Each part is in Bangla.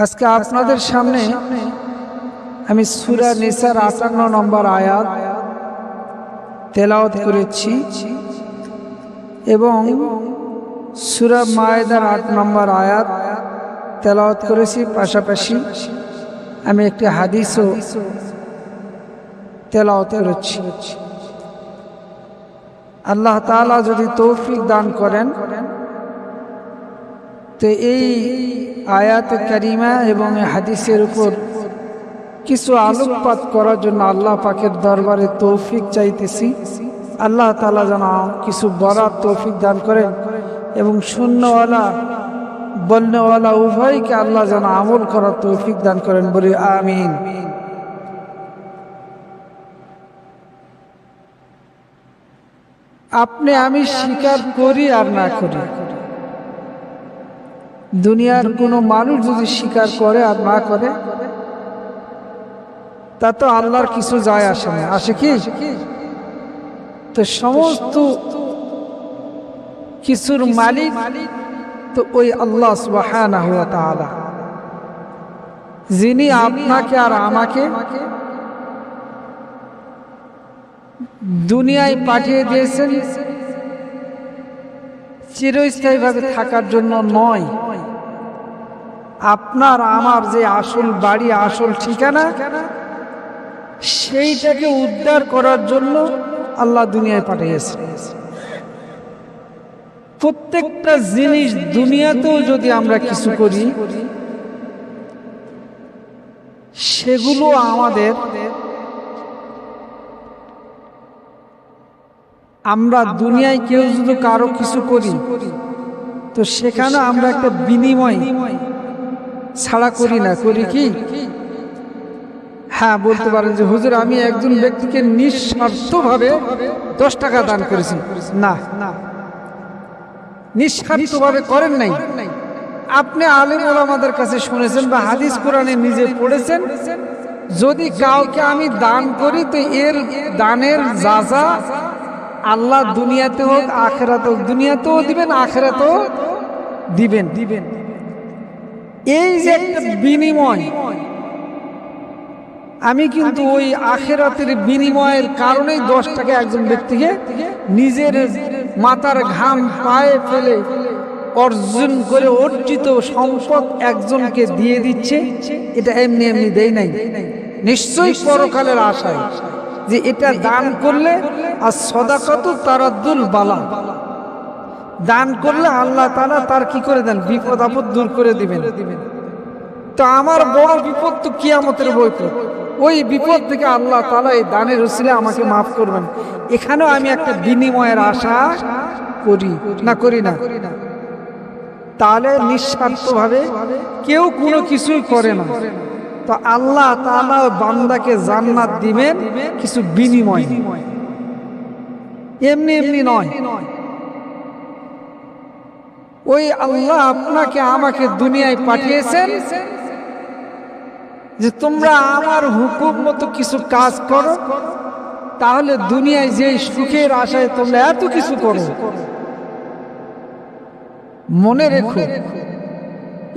আজকে আপনাদের সামনে আমি সূরা নিসার ৫৮ নম্বর আয়াত তেলাওয়াত করেছি এবং সূরা মায়েদার ৮ নম্বর আয়াত তেলাওয়াত করেছি। পাশাপাশি আমি একটি হাদিসও তেলাওয়াত করেছি। আল্লাহ তাআলা যদি তৌফিক দান করেন তো এই আয়াত কারিমা এবং হাদিসের উপর কিছু আলোকপাত করার জন্য আল্লাহ পাকের দরবারে তৌফিক চাইতেছি। আল্লাহ তাআলা যেন কিছু বলার তৌফিক দান করেন এবং শূন্যওয়ালা বলনেওয়ালা উভয়কে আল্লাহ যেন আমল করার তৌফিক দান করেন, বলি আমিন। আপনি আমি স্বীকার করি আর না করি, দুনিয়ার কোনো মানুষ যদি স্বীকার করে আর না করে তা তো আল্লাহর কিছু যায় আসে না, আসে কি? তো সমস্ত কিছুর মালিক তো ওই আল্লাহ সুবহানাহু ওয়া তাআলা, যিনি আপনাকে আর আমাকে দুনিয়ায় পাঠিয়ে দিয়েছেন চিরস্থায়ীভাবে থাকার জন্য নয়। আপনার আমার যে আসল বাড়ি, আসল ঠিকানা, সেইটাকে উদ্ধার করার জন্য আল্লাহ দুনিয়ায় পাঠিয়েছেন। প্রত্যেকটা জিনিস দুনিয়াতেও যদি আমরা কিছু করি সেগুলো আমাদের, আমরা দুনিয়ায় কেউ যদি কারো কিছু করি তো সেখানে আমরা একটা বিনিময় ছাড়া করি না, করি কি? হ্যাঁ, বলতে পারেন যে হুজুর আমি একজন ব্যক্তিকে নিঃস্বার্থভাবে 10 টাকা দান করেছি। না, নিঃস্বার্থভাবে করেন নাই। আপনি আলেম ওলামাদের কাছে শুনেছেন বা হাদিস কোরআনে নিজে পড়েছেন, যদি কাউকে আমি দান করি তো এর দানের যাজা আল্লাহ দুনিয়াতে হোক আখিরাতে হোক, দুনিয়াতেও দিবেন আখিরাতেও দিবেন। এই যে একটা বিনিময়, আমি কিন্তু ওই আখিরাতের বিনিময়ের কারণেই 10 টাকা একজন ব্যক্তিকে নিজের মাথার ঘাম পায়ে ফেলে অর্জন করে অর্জিত সম্পদ একজনকে দিয়ে দিচ্ছে। এটা এমনি এমনি দেয় নাই, নিশ্চয়ই পরকালের আশায় যে এটা দান করলে আর সদাকাতু তারাদ্দুল বালা, দান করলে আল্লাহ তাআলা তার কি করে দেন, বিপদ আপদ দূর করে দিবেন। তো আমার বড় বিপদ তো কিয়ামতের বিপদ, ওই বিপদ থেকে আল্লাহ তাআলা এই দানের উসিলে আমাকে মাফ করবেন। এখানেও আমি একটা বিনিময়ের আশা করি না, করি না? তাহলে নিঃস্বার্থভাবে কেউ কোনো কিছুই করে না, তো আল্লাহ তাআলা বান্দাকে জান্নাত দিবেন কিছু বিনিময়, এমনি এমনি নয়। ওই আল্লাহ আপনাকে আমাকে দুনিয়ায় পাঠিয়েছেন যে তোমরা আমার হুকুম মতো কিছু কাজ করো, তাহলে দুনিয়ায় যে সুখের আশায় তোমরা এত কিছু করো, মনে রেখো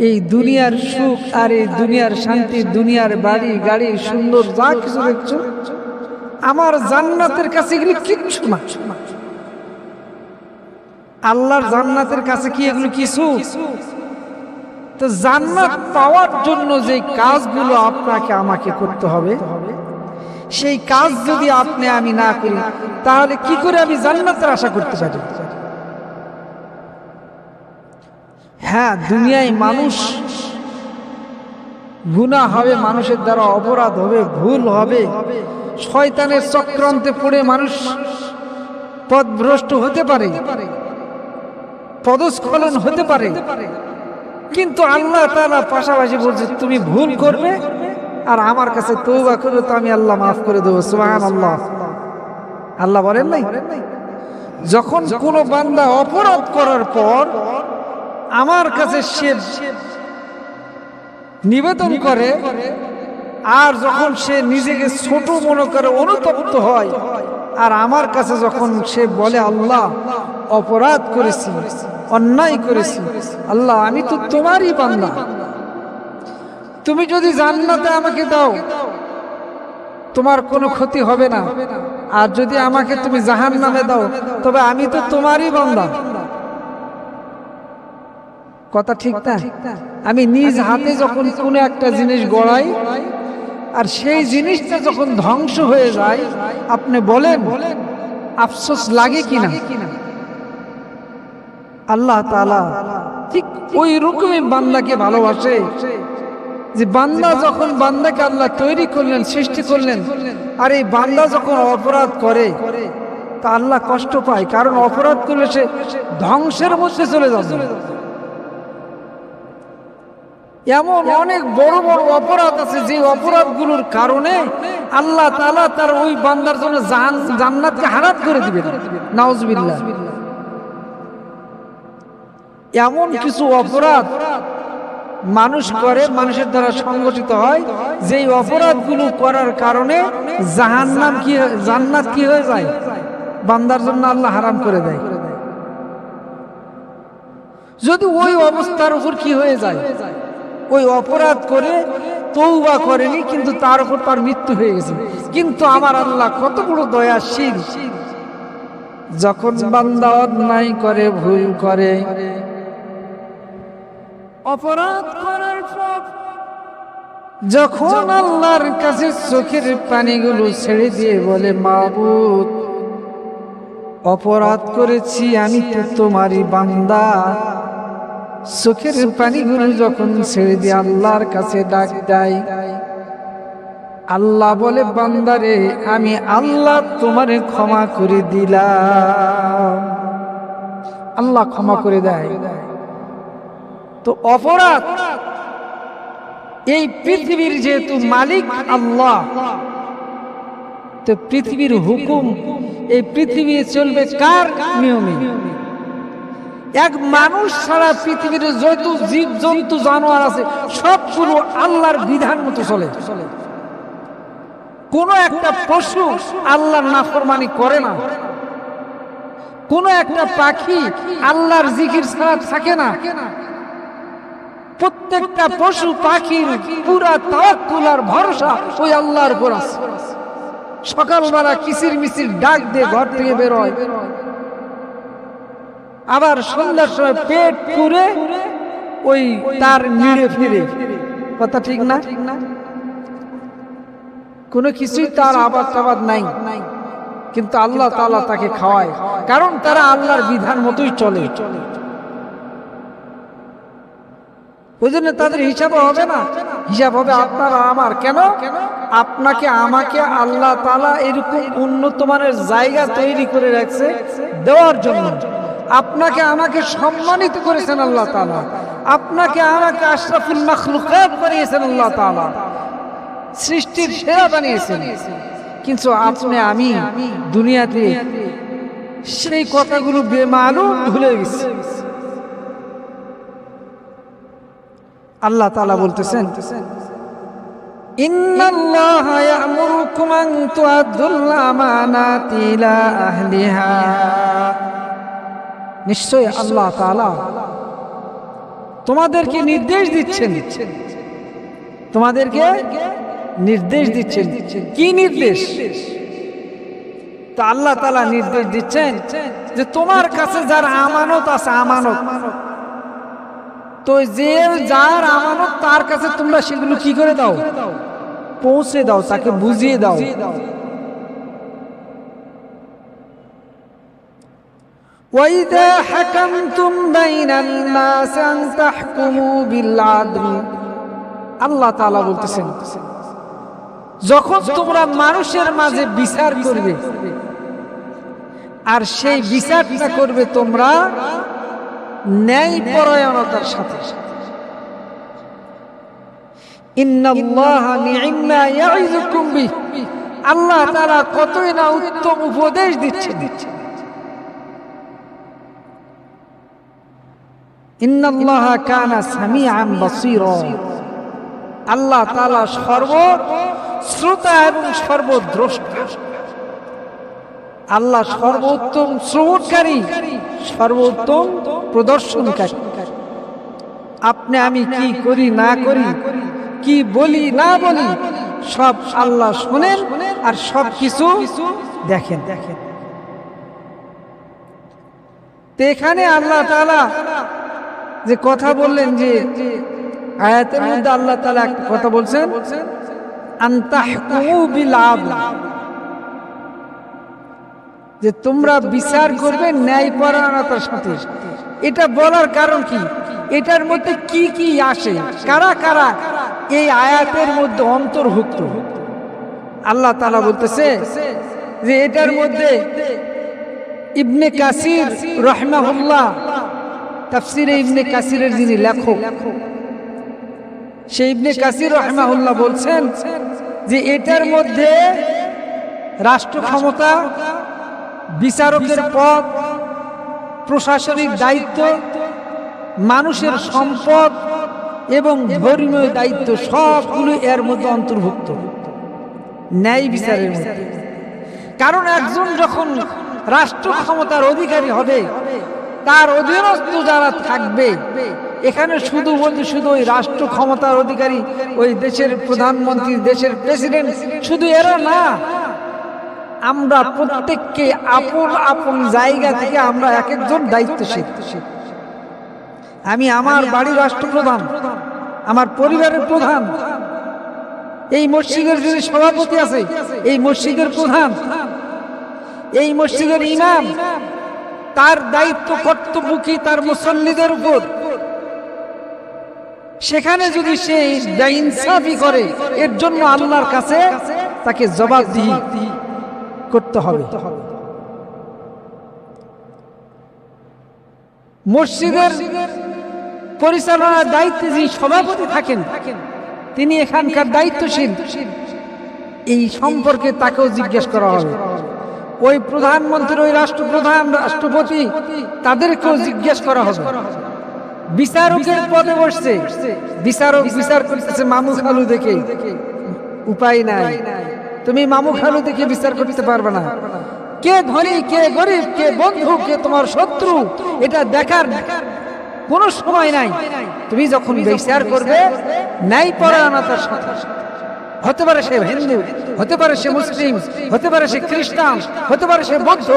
এই দুনিয়ার সুখ আর এই দুনিয়ার শান্তি, দুনিয়ার বাড়ি গাড়ি সুন্দর যা কিছু দেখছো, আমার জান্নাতের কাছে এগুলো কিচ্ছু না। আল্লাহর জান্নাতের কাছে কি এগুলো কিছু? তো জান্নাত পাওয়ার জন্য যে কাজগুলো আপনাকে আমাকে করতে হবে, সেই কাজ যদি আপনি আমি না করি তাহলে কি করে আমি জান্নাতের আশা করতে পারি? হ্যাঁ, দুনিয়ায় মানুষ গুনাহ হবে, মানুষের দ্বারা অপরাধ হবে, ভুল হবে, শয়তানের চক্রান্তে পড়ে মানুষ পথভ্রষ্ট হতে পারে, পদস্খলন হতে পারে, কিন্তু আল্লাহ তাআলা পাশাপাশি বলছে তুমি ভুল করবে আর আমার কাছে তওবা করবে তো আমি আল্লাহ মাফ করে দেবো। সুবহানাল্লাহ। আল্লাহ বলেন নাই, যখন কোনো বান্দা অপরাধ করার পর আমার কাছে সে নিবেদন করে আর যখন সে নিজেকে ছোট মনে করে, অনুতপ্ত হয়, আর আমার কাছে যখন সে বলে আল্লাহ অপরাধ করেছি, অন্যায় করেছি, আল্লাহ আমি তো তোমারই বান্দা, তুমি যদি জান্নাতে আমাকে দাও তোমার কোনো ক্ষতি হবে না, আর যদি আমাকে তুমি জাহান্নামে দাও তবে আমি তো তোমারই বান্দা। কথা ঠিক না? আমি নিজ হাতে যখন কোনো একটা জিনিস গড়াই আর সেই জিনিসটা যখন ধ্বংস হয়ে যায়, আপনি বলেন আফসোস লাগে কিনা? আল্লাহ তাআলা ঠিক ওই রকমই বান্দাকে ভালোবাসে, যে বান্দা যখন বান্দাকে আল্লাহ তৈরি করলেন, সৃষ্টি করলেন, আর এই বান্দা যখন অপরাধ করে তা আল্লাহ কষ্ট পায়, কারণ অপরাধ করলে সে ধ্বংসের মধ্যে চলে যাবে। এমন অনেক বড় বড় অপরাধ আছে যে অপরাধগুলোর কারণে আল্লাহ তাআলা তার ওই বান্দার জন্য জান্নাতকে হারাম করে দিবেন, নাউজুবিল্লাহ। এমন কিছু অপরাধ মানুষ করে, মানুষের দ্বারা সংগঠিত হয়, যেই অপরাধগুলো করার কারণে জান্নাত কি হয়ে যায়, বান্দার জন্য আল্লাহ হারাম করে দেয়। যদি ওই অবস্থার উপর কি হয়ে যায়, ওই অপরাধ করে তওবা করেনি কিন্তু তার উপর তার মৃত্যু হয়ে গেছে, কিন্তু আমার আল্লাহ কত বড় দয়াশীল, যখন বান্দা অন্যায় করে, ভুল করে, অপরাধ করার পর যখন আল্লাহর কাছে চোখের পানিগুলো ছেড়ে দিয়ে বলে, মাবুদ অপরাধ করেছি, আমি তো তোমারই বান্দা, চোখের পানিগুলো যখন ছেড়ে দিয়ে আল্লাহর কাছে ডাক দেয়, আল্লাহ বলে, বান্দারে আমি আল্লাহ তোমারে ক্ষমা করে দিলাম। আল্লাহ ক্ষমা করে দেয়। তো অপরাধ, এই পৃথিবীর যেহেতু মালিক আল্লাহ, তো পৃথিবীর হুকুম, এই পৃথিবী চলবে কার নিয়মে? এক মানুষ ছাড়া পৃথিবীর যত জীব জন্তু জানোয়ার আছে সবগুলো আল্লাহর বিধান মতো চলে। কোন একটা পশু আল্লাহর নাফরমানি করে না, কোন একটা পাখি আল্লাহর জিকির ছাড়া থাকে না। প্রত্যেকটা পশু পাখির পুরা তাওয়াক্কুল আর ভরসা ওই আল্লাহর উপর আছে। সকালবেলা কিচির মিচির ডাক দিয়ে ঘর থেকে বের হয়, আবার সন্ধ্যার সময় পেট পুরে ওই তার নিড়ে ফিরে। কথা ঠিক না? কোনো কিছুই তার আবাদ টাবাদ নাই, কিন্তু আল্লাহ তাআলা তাকে খাওয়ায়, কারণ তারা আল্লাহর বিধান মতোই চলে। ওই জন্য তাদের হিসাব হবে না, হিসাব হবে আপনার আমার। কেন? আপনাকে আমাকে আল্লাহ তাআলা এরকম উন্নত মানের জায়গা তৈরি করে রাখছে দেওয়ার জন্য। আপনাকে আমাকে সম্মানিত করেছেন আল্লাহ তাআলা, আপনাকে আমাকে আশরাফুল মাখলুকাত বানিয়েছেন আল্লাহ তাআলা, সৃষ্টির সেরা বানিয়েছেন। কিন্তু আপনি আমি দুনিয়াতে সেই কথাগুলো বেমালুম ভুলে গেছি। আল্লাহ তাআলা বলতেছেন, ইন্নাল্লাহা ইয়া'মুরুকুম আন তু'আদ্দুল আমানাতি ইলা আহলিহা। নিশ্চয় আল্লাহ তাআলা তোমাদেরকে নির্দেশ দিচ্ছেন, তোমাদেরকে নির্দেশ দিচ্ছেন। কি নির্দেশ? তা আল্লাহ তাআলা নির্দেশ দিচ্ছেন যে তোমার কাছে যার আমানত আছে, আমানত, তো যে যার আমানত তার কাছে তোমরা সেগুলো কি করে দাও? পৌঁছে দাও, তাকে বুঝিয়ে দাও। وَإِذَا حَكَمْتُمْ بَيْنَ النَّاسِ أَن تَحْكُمُوا بِالْعَدْلِ। আল্লাহ তাআলা বলতেছেন, যখন তোমরা মানুষের মাঝে বিচার করবে, আর সেই বিচারটা করবে তোমরা ন্যায়পরায়ণতার সাথে। ইন্নাল্লাহা নি'ম্মা ইয়া'iযুকুম বিহি। আল্লাহ তাআলা কতই না উত্তম উপদেশ দিচ্ছেন। ইন্নাল্লাহা কানা সামিআন বাসীরা। আল্লাহ তাআলা সর্বশ্রোতা এবং সর্বদ্রষ্টা। আল্লাহ সর্বোত্তম শ্রবণকারী, সর্বোত্তম প্রদর্শনকারী। আপনি আমি কি করি না করি কি বলি না বলি সব আল্লাহ শোনেন আর সব কিছু দেখেন। তো এখানে আল্লাহ তাআলা যে কথা বললেন, যে আয়াতের মধ্যে আল্লাহ তাআলা একটা কথা বলছেন, আনতাহকুমু বিল আদল, যে তোমরা বিচার করবে ন্যায়পরায়ণতার সাথে। এটা বলার কারণ কি? এটার মধ্যে কি কি আসে, কারা কারা এই আয়াতের মধ্যে অন্তর্ভুক্ত? আল্লাহ তাআলা বলতেছে যে এটার মধ্যে ইবনে কাসির রাহিমাহুল্লাহ, তাফসিরে ইবনে কাসিরের যিনি লেখক, সেই ইবনে কাসির রাহিমাহুল্লাহ বলছেন যে এটার মধ্যে রাষ্ট্র ক্ষমতা, বিচারকের পদ, প্রশাসনিক দায়িত্ব, মানুষের সম্পদ এবং ধর্মীয় দায়িত্ব সবগুলো এর মধ্যে অন্তর্ভুক্ত, ন্যায় বিচারের মধ্যে। কারণ একজন যখন রাষ্ট্র ক্ষমতার অধিকারী হবে, তার অধীনস্থ যারা থাকবে, এখানে শুধু বলতে শুধু ওই রাষ্ট্র ক্ষমতার অধিকারী, ওই দেশের প্রধানমন্ত্রী, দেশের প্রেসিডেন্ট, শুধু এরা না, আমরা প্রত্যেককে আপন আপন জায়গা থেকে আমরা এক একজন দায়িত্বশীল। আমি আমার বাড়ির রাষ্ট্রপ্রধান, আমার পরিবারের প্রধান, এই মসজিদের যিনি সভাপতি আছে, এই মসজিদের প্রধান, এই মসজিদের ইমাম, তার দায়িত্ব কর্তব্য কি তার মুসল্লিদের উপর। সেখানে যদি সে বেইনসাফি করে, এর জন্য আল্লাহর কাছে তাকে জবাবদিহি করতে হবে। মসজিদের পরিচালনার দায়িত্বে যে সভাপতি থাকেন, তিনি এখানকার দায়িত্বশীল, এই সম্পর্কে তাকেও জিজ্ঞেস করা হবে। ওই প্রধানমন্ত্রী, ওই রাষ্ট্রপ্রধান, রাষ্ট্রপতি, তাদেরকেও জিজ্ঞেস করা হবে। বিচারকের পদে বসছে, বিচারক বিচার করতেছে মামু খালু দেখে, উপায় নাই, তুমি মামু খালু দেখে বিচার করতে পারবে না। কে ধনী, কে গরিব, কে বন্ধু, কে তোমার শত্রু, এটা দেখার কোনো সময় নাই। তুমি যখন বিচার করবে ন্যায়পরায়ণতার সাথে, হতে পারে সে হিন্দু, হতে পারে সে মুসলিম, হতে পারে সে খ্রিস্টান, হতে পারে সে বৌদ্ধ,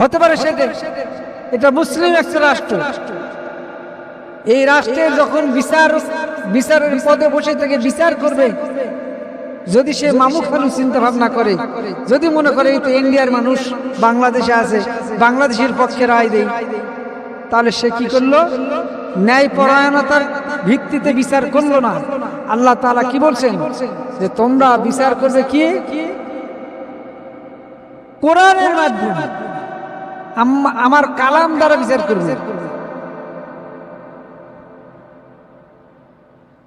হতে পারে সে এটা মুসলিম একটা রাষ্ট্র। এই রাষ্ট্রের যখন বিচারের পদে বসে থেকে বিচার করবে, যদি সে মামু খালু চিন্তা ভাবনা করে, যদি মনে করে এই তো ইন্ডিয়ার মানুষ বাংলাদেশে আছে, বাংলাদেশের পক্ষে রায় দেয়, তাহলে সে কি করলো? ন্যায়পরায়ণতার ভিত্তিতে বিচার করলো না। আল্লাহ তাআলা কি বলছেন? যে তোমরা বিচার করবে কি? কোরআনের মাধ্যমে, আমার কালাম দ্বারা বিচার করবে।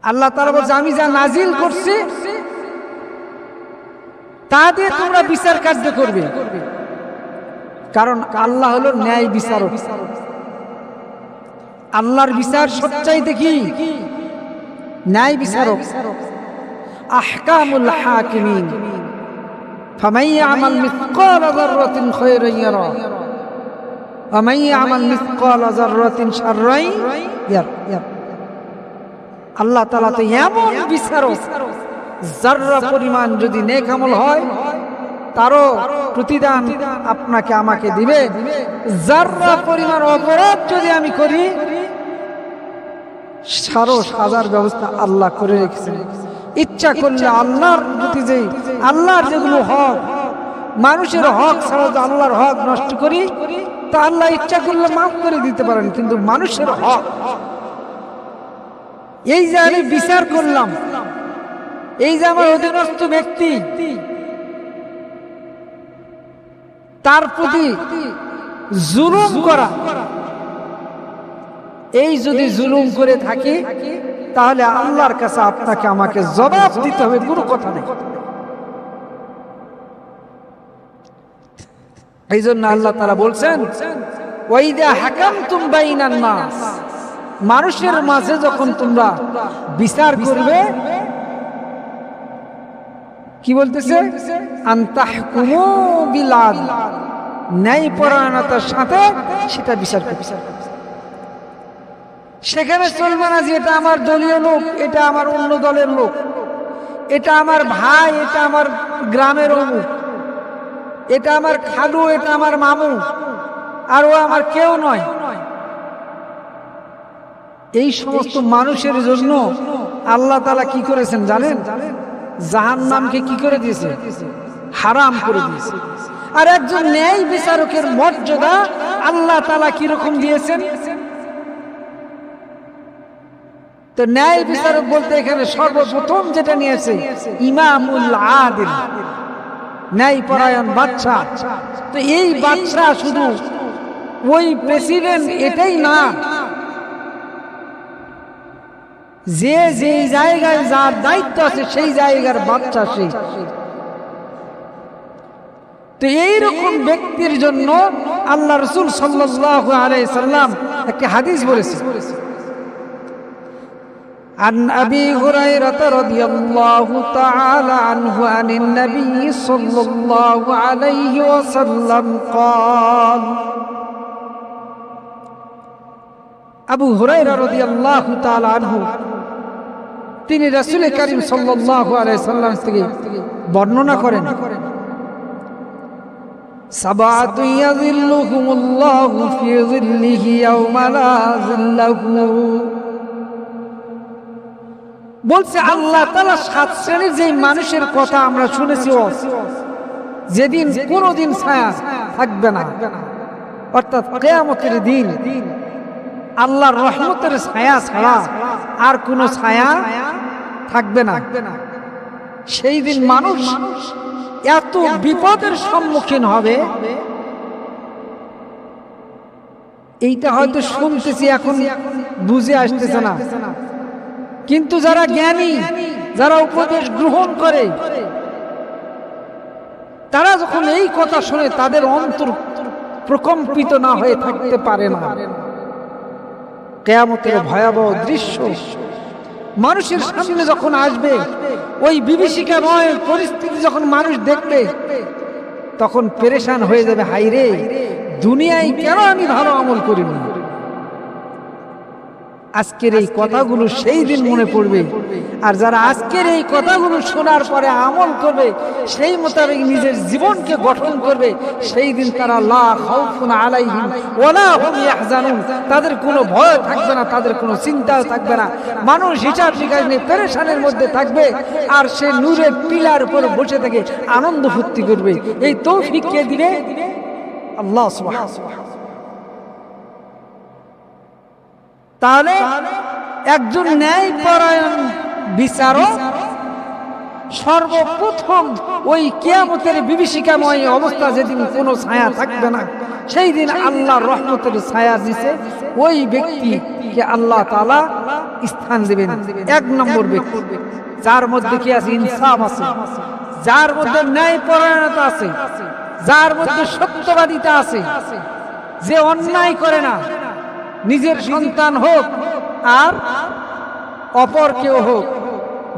আল্লাহ তাআলা বলছে আমি যা নাজিল করছি তা দিয়ে তোমরা বিচার কার্য করবে। কারণ আল্লাহ হলো ন্যায় বিচারক। আল্লাহর বিচার সবচাইতে কি? ন্যায় বিচারক। আহকামুল হাকিমিন, ফামান ইয়ামাল মিসকালা যাররাতিন খায়রান ইয়ারা ওয়া মান ইয়ামাল মিসকালা যাররাতিন শাররান ইয়ারা। আল্লাহ তাআলা তো এমন বিচারক, যাররা পরিমাণ যদি নেক আমল হয় তারও প্রতিদান আপনাকে আমাকে দিবে, যাররা পরিমাণ অপরাধ যদি আমি করি সারো সাজার ব্যবস্থা আল্লাহ করে রেখেছেন। ইচ্ছা করলে আল্লাহর প্রতি যে আল্লাহর যেগুলো হক, মানুষের হক ছাড়া যে আল্লাহর হক নষ্ট করি, তা আল্লাহ ইচ্ছা করলে মাফ করে দিতে পারেন। কিন্তু মানুষের হক, এই যে আমি বিচার করলাম, এই যে আমার অধীনস্থ ব্যক্তি, তার প্রতি জুলুম করা, এই যদি জুলুম করে থাকি তাহলে আল্লাহর কাছে আপনাকে আমাকে জবাব দিতে হবে, কোনো কথা নেই। এই জন্য আল্লাহ তাআলা বলছেন ওয়াইদা হাকামতুম বাইনান নাস, মানুষের মাঝে যখন তোমরা বিচার করবে, কি বলতেছে? আনতাহকুমু বিল আদল, ন্যায়পরায়ণতার সাথে সেটা বিচার করবে। সেখানে চলবে না যে এটা আমার দলীয় লোক, এটা আমার অন্য দলের লোক, এটা আমার ভাই, এটা আমার গ্রামের অমুক, এটা আমার খালু, এটা আমার মামু, আর ও আমার কেউ নয়। এই সমস্ত মানুষের জন্য আল্লাহ তাআলা কি করেছেন জানেন? জাহান্নামকে কি করে দিয়েছে? হারাম করে দিয়েছে। আর একজন ন্যায় বিচারকের মর্যাদা আল্লাহ তাআলা কি রকম দিয়েছেন? তো ন্যায় বিচারক বলতে এখানে সর্বপ্রথম যেটা নিয়েছে ইমামুল আদিল, ন্যায়পরায়ণ বাদশা। তো এই বাদশা শুধু ওই প্রেসিডেন্ট এটাই না, যে যে জায়গায় যার দায়িত্ব আছে সেই জায়গার বাদশা সেই। তো এইরকম ব্যক্তির জন্য আল্লাহ রাসূল সাল্লাল্লাহু আলাইহি সাল্লাম একটা হাদিস বলেছেন। عن أبي هريرة رضي الله تعالى عنه عن النبي صلى الله عليه وسلم قال আবু হুরায়রা রাদিয়াল্লাহু তাআলা আনহু তিনি রাসূল করিম সাল্লাল্লাহু আলাইহি সাল্লাম থেকে বর্ণনা করেন, সাবাতু ইয়াযিল্লুহুমুল্লাহু ফি যিল্লিহি ইয়াওমা লা যিল্লাহু, বলছে আল্লাহ তাআলা 7 শ্রেণীর যে মানুষের কথা আমরা শুনেছি, যেদিন কোনদিন ছায়া থাকবে না, অর্থাৎ কিয়ামতের দিন আল্লাহর রহমতের ছায়া ছাড়া আর কোনো ছায়া থাকবে না। সেই দিন মানুষ এত বিপদের সম্মুখীন হবে, এইটা হয়তো শুনতেছি এখন বুঝে আসতেছে না, কিন্তু যারা জ্ঞানী, যারা উপদেশ গ্রহণ করে, তারা যখন এই কথা শুনে তাদের অন্তর প্রকম্পিত না হয়ে থাকতে পারে না। কিয়ামতের ভয়াবহ দৃশ্য মানুষের সামনে যখন আসবে, ওই বিভীষিকাময় পরিস্থিতি যখন মানুষ দেখবে, তখন পেরেশান হয়ে যাবে, হায় রে, দুনিয়ায় কেন আমি ভালো আমল করিনি। আজকের এই কথাগুলো সেই দিন মনে পড়বে, আর যারা আজকের এই কথাগুলো শোনার পরে আমল করবে, সেই মোতাবেক নিজের জীবনকে গঠন করবে, সেই দিন তারা লা খাউফুন আলাইহিম ওয়ালা হুম ইয়াহজানুন, তাদের কোনো ভয় থাকবে না, তাদের কোনো চিন্তাও থাকবে না। মানুষ হিসাব নিকাশ নিয়ে পেরেশানের মধ্যে থাকবে, আর সে নূরের টিলার উপর বসে থেকে আনন্দ ফুর্তি করবে। এই তৌফিক কে দিবে? আল্লাহ সুবহানাহু। তাহলে একজন ন্যায়পরায়ণ বিচারক সর্বপ্রথম ওই কিয়ামতের বিভীষিকাময় অবস্থা, যেদিন কোনো ছায়া থাকবে না, সেই দিন আল্লাহর রহমতের ছায়া দিছে ওই ব্যক্তিকে আল্লাহ তাআলা স্থান দিবেন। 1 নম্বর ব্যক্তি, যার মধ্যে কি আছে? ইনসাফ আছে, যার মধ্যে ন্যায়পরায়ণতা আছে, যার মধ্যে সত্যবাদিতা আছে, যে অন্যায় করে না, নিজের সন্তান হোক আর অপর কেউ হোক,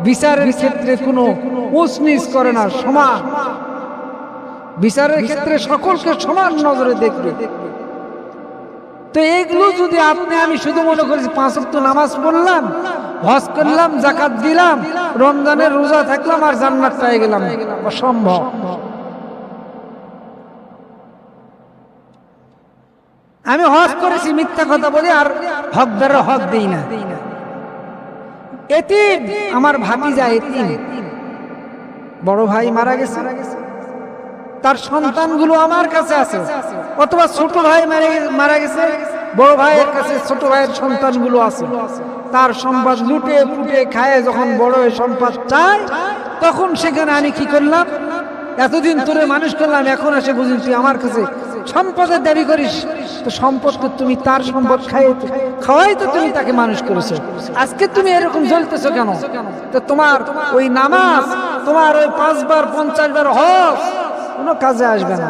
বিচারের ক্ষেত্রে কোনো উচ্চ-নীচ করে না, সমান বিচারের ক্ষেত্রে সকলকে সমান নজরে দেখবে। তো এইগুলো যদি আপনি আমি শুধু মনে করি 5 ওয়াক্ত নামাজ পড়লাম, হজ করলাম, যাকাত দিলাম, রমজানের রোজা থাকলাম আর জান্নাত পেয়ে গেলাম, অসম্ভব। আমি হজ করেছি, মিথ্যা কথা বলি আর হকদারের হক দেই না। এতিম, আমার ভাতিজা এতিম, বড় ভাই মারা গেছে, তার সন্তানগুলো আমার কাছে আছে, অথবা ছোট ভাই মারা গেছে, বড় ভাইয়ের কাছে ছোট ভাইয়ের সন্তানগুলো আছে। তার সম্পদ লুটে পুটে খায়, যখন বড় হয়ে সম্পদ চায়, তখন সেখানে আমি কি করলাম? এতদিন তোরে মানুষ করলাম, এখন এসে বুঝি তুই আমার কাছে সম্পদের দাবি করিস। তো সম্পদ তো তুমি তার সম্পদ খাওয়াই তো তুমি তাকে মানুষ করেছো, আজকে তুমি এরকম জ্বলতেছো কেন? তো তোমার ওই নামাজ, তোমার ওই 5 বার 50 বার হজ কোনো কাজে আসবে না,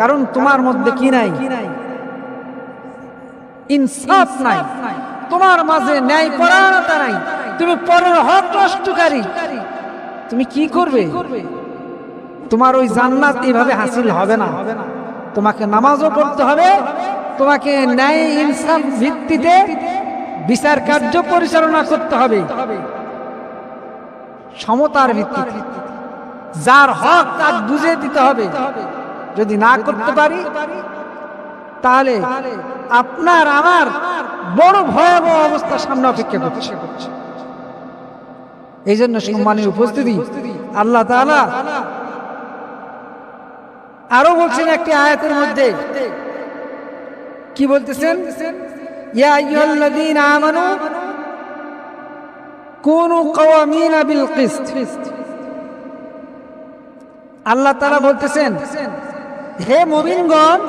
কারণ তোমার মধ্যে কি নাই? ইনসাফ নাই, তোমার মাঝে ন্যায়পরায়ণতা নাই, তুমি পরের হক নষ্টকারী। তুমি কি করবে? তোমার ওই জান্নাত এইভাবে হাসিল হবে না। তোমাকে নামাজও পড়তে হবে, তোমাকে ন্যায় ইনসাফ ভিত্তিতে বিচার কার্য পরিচালনা করতে হবে সমতার ভিত্তিতে, যার হক তার বুঝে দিতে হবে। যদি না করতে পারি তাহলে আপনার আমার বড় ভয়াবহ অবস্থার সামনে অপেক্ষা করছে। এই জন্য সম্মানের উপস্থিতি, আল্লাহ তাআলা আরো বলছেন একটি আয়াতের মধ্যে, কি বলতেছেন? ইয়া আইয়ুহাল্লাযীনা আমানু কুনু কাওয়ামিনা বিল কিসত। আল্লাহ তাআলা বলতেছেন, হে মুমিনগণ,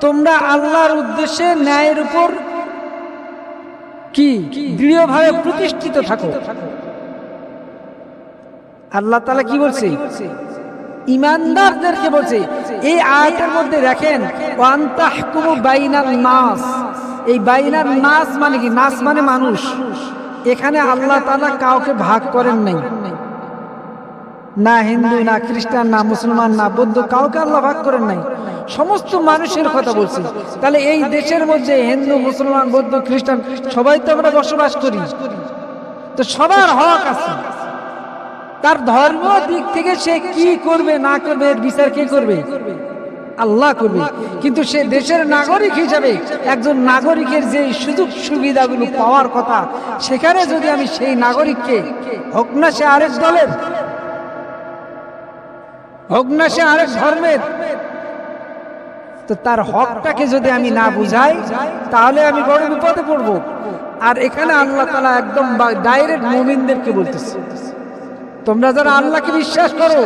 তোমরা আল্লাহর উদ্দেশ্যে ন্যায়ের উপর কি দৃঢ়ভাবে প্রতিষ্ঠিত থাকো। আল্লাহ তাআলা কি বলছে? ঈমানদারদেরকে বলছে। এই আয়াতের মধ্যে দেখেন, ওয়ান তাহকুমু বাইনান নাস। এই বাইনান নাস মানে কি? নাস মানে মানুষ। এখানে আল্লাহ তাআলা কাউকে ভাগ করেন নাই, না হিন্দু, না খ্রিস্টান, না মুসলমান, না বৌদ্ধ, কাউকে আল্লাহ ভাগ করেন নাই, সমস্ত মানুষের কথা বলছি। তাহলে এই দেশের মধ্যে হিন্দু, মুসলমান, বৌদ্ধ, খ্রিস্টান সবাই তো আমরা বসবাস করি, তো সবার হক আছে। তার ধর্ম দিক থেকে সে কি করবে না করবে এর বিচার কে করবে? আল্লাহ করবে। কিন্তু সে দেশের নাগরিক হিসাবে একজন নাগরিকের যে সুযোগ সুবিধাগুলো পাওয়ার কথা, সেখানে যদি আমি সেই নাগরিককে, হোক না সে আরেক দলের, হোক না সে আরেক ধর্মের, তো তার হকটাকে যদি আমি না বুঝাই তাহলে আমি বড় বিপদে পড়ব। আর এখানে আল্লাহ তাআলা একদম ডাইরেক্ট মুমিনদেরকে বলতেছে, তোমরা যারা আল্লাহকে বিশ্বাস করো,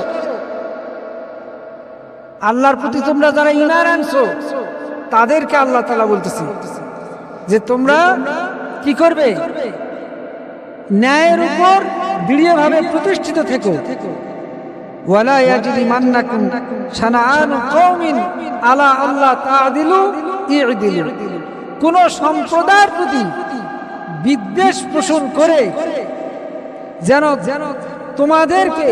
আল্লাহর প্রতি তোমরা যারা ঈমান আনছো, তাদেরকে আল্লাহ তাআলা বলতেছে যে তোমরা কি করবে? ন্যায়ের উপর দৃঢ়ভাবে প্রতিষ্ঠিত থেকো। ওয়ালা ইয়াজরিমান্নাকুম শানাআনু কওমিন আলা আল্লাহ তা'দিলু ই'দিলু। কোন সম্প্রদায়ের প্রতি বিদ্বেষ পোষণ করে যেন তোমাদেরকে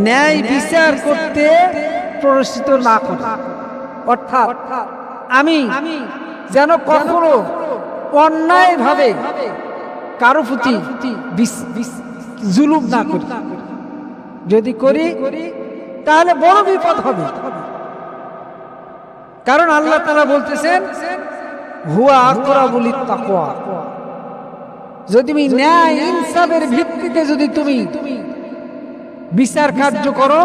ন্যায় বিচার করতে প্ররোচিত না করে। অর্থাৎ আমি যেন কখনো অন্যায়ভাবে কারো প্রতি জুলুম না করি। যদি করি তাহলে বড় বিপদ হবে। কারণ আল্লাহ তাআলা বলতেছেন, হুয়া আকরাবু লিত-তাকওয়া। যদি তুমি ন্যায় ইনসাফের ভিত্তিতে যদি তুমি বিচার কার্য করো,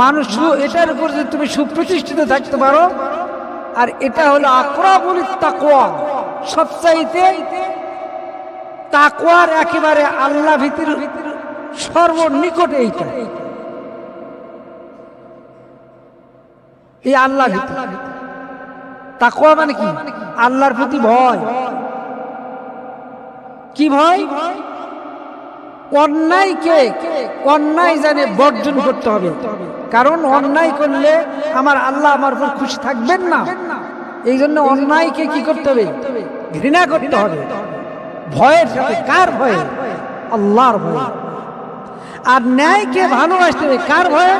মানুষ এটার উপর যদি তুমি সুপ্রতিষ্ঠিত থাকতে পারো, আর এটা হলো আকরাবু লিত-তাকওয়া, সবচাইতে তাকওয়ার একেবারে আল্লাহ ভীতির সর্বনিকটে এইটা, এই আল্লাহ ভীতি। তাকওয়া মানে কি? আল্লাহর প্রতি ভয়। কি ভয়? অন্যায়কে অন্যায় জানে বর্জন করতে হবে। কারণ অন্যায় করলে আমার আল্লাহ আমার উপর খুশি থাকবেন না। এই জন্য অন্যায়কে কি করতে হবে? ঘৃণা করতে হবে ভয়ের সাথে। কার ভয়ে? আল্লাহর ভয়ে। আর ন্যায়কে ভালোবাসতে হবে কার ভয়ে?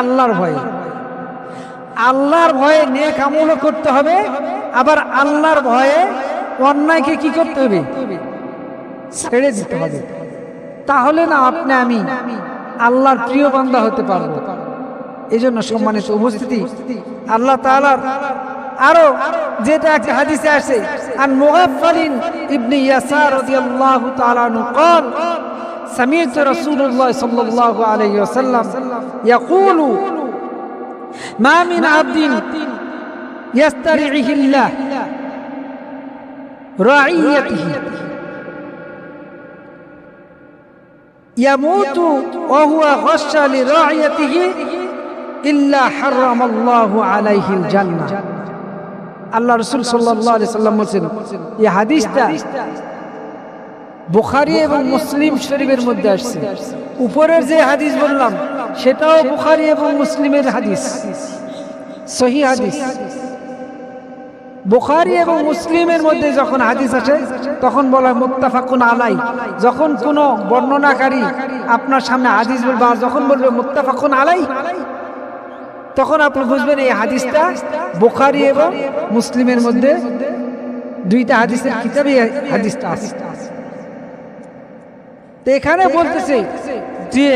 আল্লাহর ভয়ে। আল্লাহর ভয়ে নেক আমল করতে হবে, আবার আল্লাহর ভয়ে অন্যায়কে কি করতে হবে? ছেড়ে দিতে হবে। তাহলে না আপনি আমি আল্লাহর প্রিয় বান্দা হতে পারবো। এই জন্য সম্মানিত উপস্থিতি, আল্লাহ তাআলার আরো যেটা একটা হাদিসে আসে, আন মুগাফফালিন ইবনে ইয়াসার রাদিয়াল্লাহু তাআলা আনহু قال سمعت رسول الله صلى الله عليه وسلم يقول ما من عبد يسترعيه الله رعيته يموت وهو غش لرعيته إلا حرم الله عليه الجنة. আল্লাহ রাসূল সাল্লাল্লাহু আলাইহি সাল্লাম বলেন, এই হাদিসটা বুখারী এবং মুসলিম শরীফের মধ্যে আসছে। উপরের যে হাদিস বললাম সেটাও বুখারী এবং মুসলিমের হাদিস, সহিহ হাদিস। বুখারী এবং মুসলিমের মধ্যে যখন হাদিস আসে তখন বলা মুত্তাফাকুন আলাই। যখন কোনো বর্ণনাকারী আপনার সামনে হাদিস বলবে, যখন বলবে মুত্তাফাকুন আলাই, তখন আপনি বুঝবেন এই হাদিসটা বুখারী এবং মুসলিমের মধ্যে দুইটা হাদিসের কিতাবে হাদিসটা আছে। তো এখানে বলতেছে যে